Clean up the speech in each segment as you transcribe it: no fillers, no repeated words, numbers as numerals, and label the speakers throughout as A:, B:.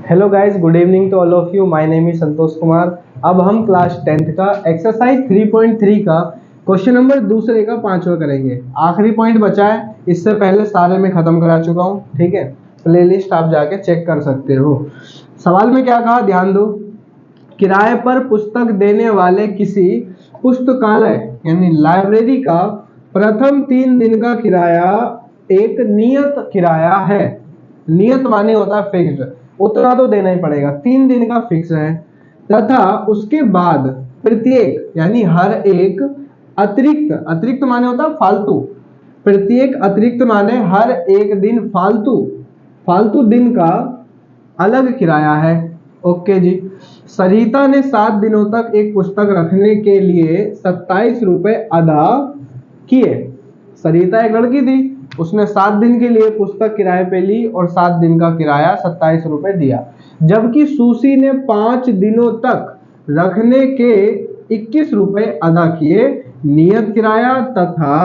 A: Hello guys, good evening to all of you. My name is Santosh Kumar. अब हम class 10th का exercise 3.3 का question number दूसरे का 5वां करेंगे। आखिरी पॉइंट बचा है, इससे पहले सारे में खत्म करा चुका हूँ। ठीक है, प्लेलिस्ट आप जाके चेक कर सकते हो। सवाल में क्या कहा, ध्यान दो। किराए पर पुस्तक देने वाले किसी पुस्तकालय यानी लाइब्रेरी का प्रथम 3 दिन का किराया एक नियत किराया है। नियत माने होता है फिक्स्ड, उतना तो देना ही पड़ेगा। 3 दिन का फिक्स है तथा उसके बाद प्रत्येक यानी हर एक अतिरिक्त माने होता है फालतू। प्रत्येक अतिरिक्त माने हर एक दिन फालतू दिन का अलग किराया है। ओके जी। सरिता ने 7 दिनों तक एक पुस्तक रखने के लिए 27 रुपए अदा किए। सरिता एक लड़की थी, उसने 7 दिन के लिए पुस्तक किराए पे ली और 7 दिन का किराया 27 रुपए दिया। जबकि सुशी ने 5 दिनों तक रखने के 21 रुपए अदा किए। नियत किराया तथा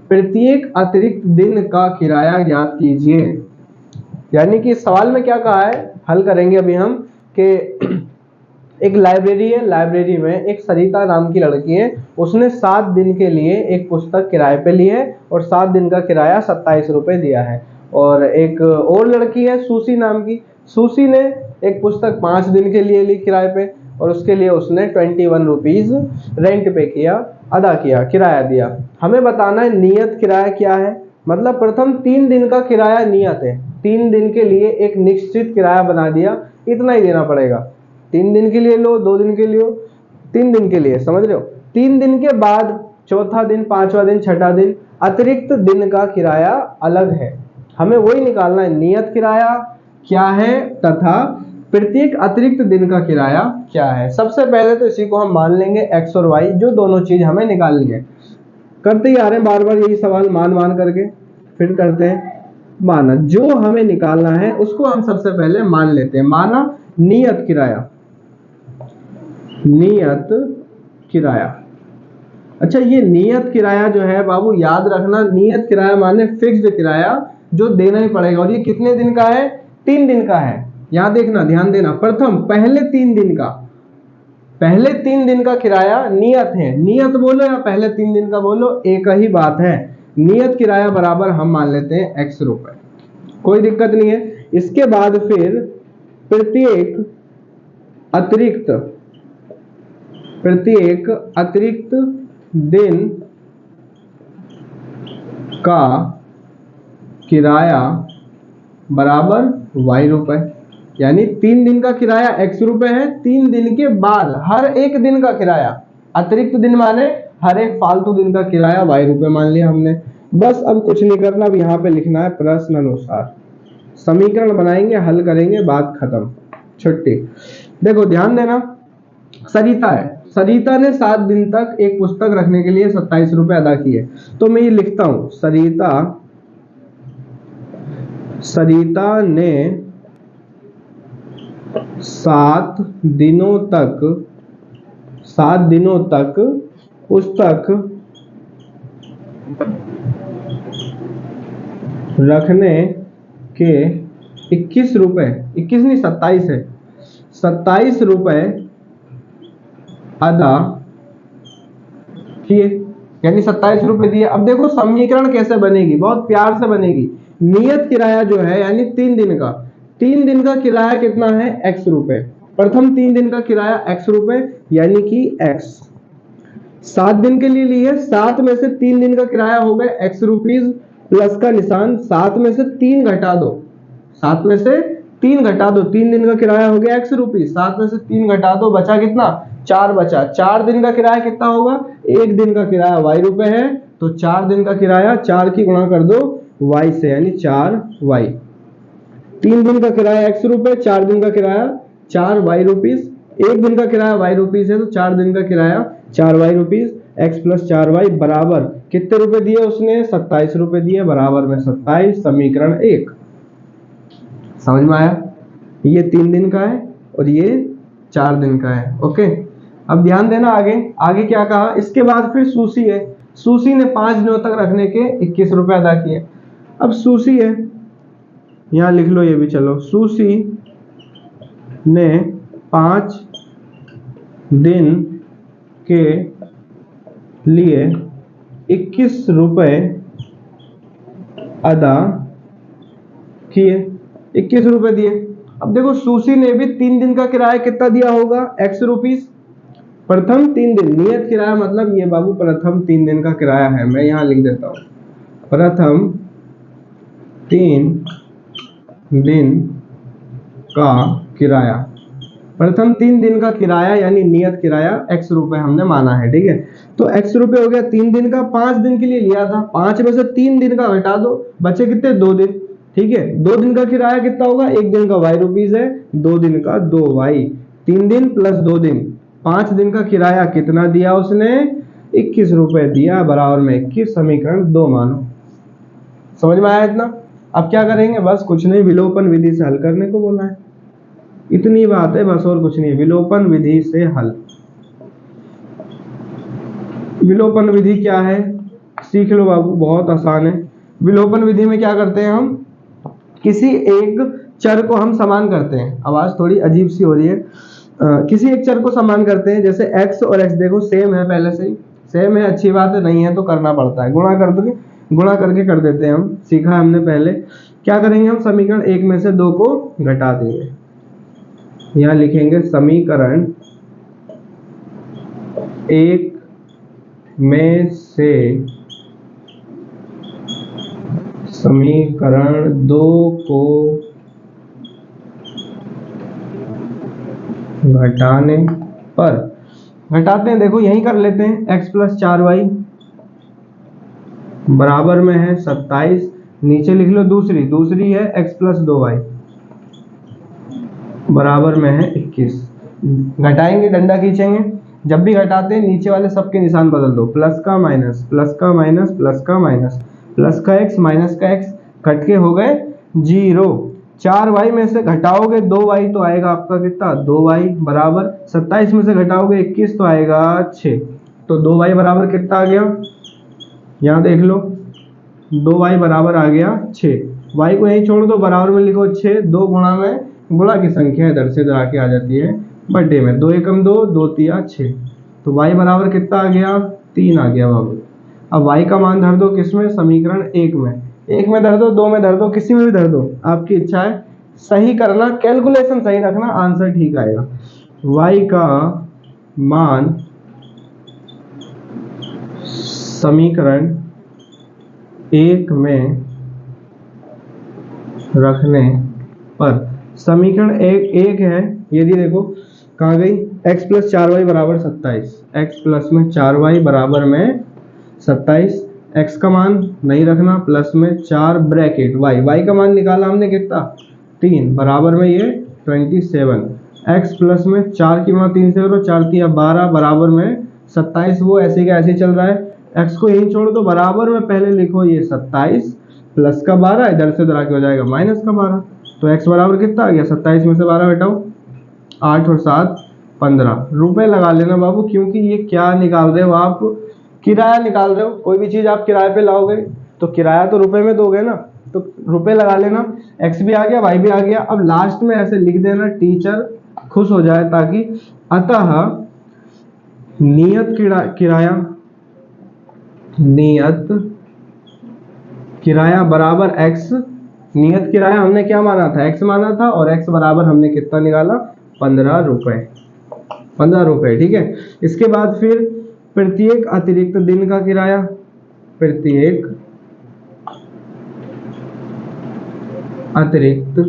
A: प्रत्येक अतिरिक्त दिन का किराया ज्ञात कीजिए। यानी कि सवाल में क्या कहा है, हल करेंगे अभी हम कि एक लाइब्रेरी है, लाइब्रेरी में एक सरिता नाम की लड़की है, उसने 7 दिन के लिए एक पुस्तक किराए पे ली है और 7 दिन का किराया 27 रुपए दिया है। और एक और लड़की है सुशी नाम की, सुशी ने एक पुस्तक 5 दिन के लिए ली किराए पे और उसके लिए उसने 21 रुपीज रेंट पे अदा किया, किराया दिया। हमें बताना है नियत किराया क्या है। मतलब प्रथम 3 दिन का किराया नियत है, 3 दिन के लिए एक निश्चित किराया बना दिया, इतना ही देना पड़ेगा। 3 दिन के लिए लो, 2 दिन के लिए लो, 3 दिन के लिए, समझ रहे हो। 3 दिन के बाद चौथा दिन, 5वां दिन, 6ठा दिन अतिरिक्त दिन का किराया अलग है। हमें वही निकालना है, नियत किराया क्या है तथा प्रत्येक अतिरिक्त दिन का किराया क्या है। सबसे पहले तो इसी को हम मान लेंगे एक्स और वाई, जो दोनों चीज हमें निकालनी है। करते ही आ रहे हैं बार बार यही सवाल, मान करके फिर करते हैं। माना, जो हमें निकालना है उसको हम सबसे पहले मान लेते हैं। माना नियत किराया, नियत किराया। अच्छा, ये नियत किराया जो है बाबू याद रखना, नियत किराया माने फिक्स्ड किराया जो देना ही पड़ेगा। और ये कितने दिन का है? 3 दिन का है। यहां देखना, ध्यान देना। प्रथम पहले 3 दिन का किराया नियत है। नियत बोलो या पहले 3 दिन का बोलो, एक ही बात है। नियत किराया बराबर हम मान लेते हैं x रुपए, कोई दिक्कत नहीं है। इसके बाद फिर प्रत्येक अतिरिक्त दिन का किराया बराबर y रुपए। यानी 3 दिन का किराया x रुपए है, 3 दिन के बाद हर एक दिन का किराया, अतिरिक्त दिन माने हर एक फालतू दिन का किराया y रुपए मान लिया हमने। बस अब कुछ नहीं करना, अब यहाँ पे लिखना है प्रश्न अनुसार। समीकरण बनाएंगे, हल करेंगे, बात खत्म, छुट्टी। देखो ध्यान देना, सरिता है, सरिता ने 7 दिन तक एक पुस्तक रखने के लिए 27 रुपए अदा किए। तो मैं ये लिखता हूं, सरिता ने 7 दिनों तक पुस्तक रखने के 21 रुपए, 21 नहीं 27 है, 27 रुपए अदा किए, यानी 27 रुपए दिए। अब देखो समीकरण कैसे बनेगी, बहुत प्यार से बनेगी। नियत किराया जो है यानी 3 दिन का किराया कितना है? x रुपए। प्रथम 3 दिन का किराया x रुपए, यानी कि x 7 दिन के लिए लिए, 7 में से 3 दिन का किराया हो गया x रुपीज, प्लस का निशान, 7 में से 3 घटा दो, 7 में से 3 घटा दो, 3 दिन का किराया हो गया x रुपीज, 7 में से 3 घटा दो, बचा कितना? 4 बचा। 4 दिन का किराया कितना होगा? 1 दिन का किराया y रुपए है, तो 4 दिन का किराया 4 की गुणा कर दो y से, यानी 4y। 3 दिन का किराया x रुपए, 4 दिन का किराया 4y रुपीज, 1 दिन का किराया y रुपीज है, तो 4 दिन का किराया 4y rupees, x plus 4y बराबर कितने रुपए दिए उसने? 27 रुपए दिए, बराबर में 27। समीकरण 1 समझ में आया? ये 3 दिन का है और ये 4 दिन का है। ओके, अब ध्यान देना आगे क्या कहा। इसके बाद फिर सुशी है, सुशी ने 5 दिनों तक रखने के 21 रुपए अदा किए। अब सुशी है, यहां लिख लो ये भी, चलो सुशी ने 5 दिन के लिए 21 रुपए अदा किए, 21 रुपए दिए। अब देखो सुशी ने भी 3 दिन का किराया कितना दिया होगा, x रुपीस। प्रथम 3 दिन, नियत किराया मतलब ये बाबू प्रथम 3 दिन का किराया है, मैं यहाँ लिख देता हूँ, प्रथम 3 दिन का किराया, प्रथम 3 दिन का किराया यानी नियत किराया x रुपए हमने माना है, ठीक है। तो x रुपए हो गया 3 दिन का, 5 दिन के लिए लिया था, 5 में से 3 दिन का घटा दो, बचे कितने, 2 दिन, ठीक है। 2 दिन का किराया कितना होगा, 1 दिन का y रुपीस है, 2 दिन का 2y, 3 दिन प्लस 2 दिन, 5 दिन का किराया कितना दिया उसने, 21 रुपए दिया, बराबर में 21, समीकरण 2 मानो। समझ में आया इतना। अब क्या करेंगे, बस कुछ नहीं, विलोपन विधि से हल करने को बोला है, इतनी बात है बस, और कुछ नहीं। विलोपन विधि से हल, विलोपन विधि क्या है सीख लो बाबू, बहुत आसान है। विलोपन विधि में क्या करते हैं हम, किसी एक चर को हम समान करते हैं, आवाज थोड़ी अजीब सी हो रही है, किसी एक चर को समान करते हैं, जैसे x और x देखो सेम है, पहले से ही सेम है, अच्छी बात है, नहीं है तो करना पड़ता है, गुणा कर दोगे, गुणा करके कर देते हैं हम, सीखा है हमने पहले। क्या करेंगे हम, समीकरण 1 में से 2 को घटा देंगे, यहाँ लिखेंगे समीकरण 1 में से समीकरण 2 को घटाने पर, घटाते हैं, देखो यही कर लेते हैं, x प्लस 4y बराबर में है 27, नीचे लिख लो दूसरी है x प्लस 2y बराबर में है 21। घटाएंगे, डंडा खींचेंगे, जब भी घटाते हैं नीचे वाले सबके निशान बदल दो, प्लस का माइनस, प्लस का माइनस, प्लस का माइनस, प्लस का x माइनस का x, कट के हो गए 0। 4y में से घटाओगे 2y तो आएगा आपका कितना, 2y बराबर, 27 में से घटाओगे 21 तो आएगा 6, तो 2y बराबर कितना आ गया, यहाँ देख लो, 2y बराबर आ गया 6, y को यहीं छोड़ दो, बराबर में लिखो 6, 2 गुणा में, गुणा की संख्या इधर से इधर आके आ जाती है बटे में, 2 एकम 2, 2 तिया 6, तो y बराबर कितना आ गया, 3 आ गया बाबू। अब y का मान धर दो किसमें, समीकरण 1 में, 1 में धर दो, 2 में धर दो, किसी में भी धर दो, आपकी इच्छा है, सही करना, कैलकुलेशन सही रखना, आंसर ठीक आएगा। y का मान समीकरण 1 में रखने पर, समीकरण 1 है, यदि देखो कहाँ गई, x प्लस 4y बराबर 27, x प्लस में 4y बराबर में 27, x का मान नहीं रखना, प्लस में 4 ब्रैकेट y का मान निकाला हमने कितना, 3 बराबर में ये 27, x प्लस में 4 की मान 3 से करो, 4 तिया 12 बराबर में 27, वो ऐसे का ऐसे चल रहा है, x को यहीं छोड़ दो, बराबर में पहले लिखो ये 27 प्लस का 12, इधर से इधर आके हो जाएगा माइनस का 12, तो x बराबर कितना आ गया, 27 में से 12 घटाओ, 8 और 7 15 रुपए लगा लेना बाबू, क्योंकि ये क्या निकाल रहे हो आप, किराया निकाल रहे हो, कोई भी चीज आप किराए पे लाओगे तो किराया तो रुपए में दोगे ना, तो रुपए लगा लेना, x भी आ गया y भी आ गया। अब लास्ट में ऐसे लिख देना, टीचर खुश हो जाए, ताकि अतः नियत किराया बराबर x, नियत किराया हमने क्या माना था, x माना था, और x बराबर हमने कितना निकाला, 15 रुपए, 15 रुपए, ठीक है। इसके बाद फिर प्रत्येक अतिरिक्त दिन का किराया, प्रत्येक अतिरिक्त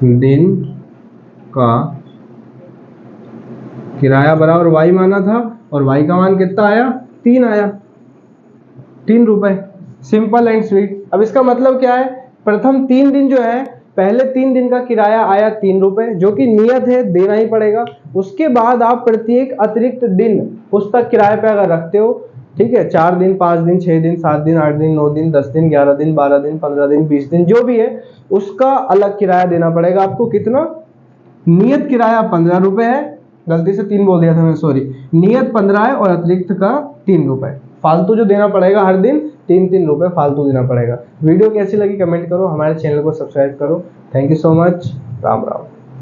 A: दिन का किराया बराबर y माना था, और y का मान कितना आया, 3 आया, 3 रुपए, सिंपल एंड स्वीट। अब इसका मतलब क्या है, प्रथम 3 दिन जो है, पहले 3 दिन का किराया आया 3 रुपए, जो कि नियत है, देना ही पड़ेगा। उसके बाद आप प्रत्येक अतिरिक्त दिन उस तक किराए पे अगर रखते हो, ठीक है, 4 दिन 5 दिन 6 दिन 7 दिन 8 दिन 9 दिन 10 दिन 11 दिन 12 दिन 15 दिन 20 दिन जो भी है, उसका अलग किराया देना पड़ेगा आपको। कितना, नियत किराया 15 रुपए है, गलती से 3 बोल दिया था मैं, सॉरी, नियत 15 है और अतिरिक्त का 3 रुपए, फालतू जो देना पड़ेगा हर दिन 3-3 रुपए फालतू देना पड़ेगा। वीडियो कैसी लगी कमेंट करो, हमारे चैनल को सब्सक्राइब करो। Thank you so much, Ram Ram.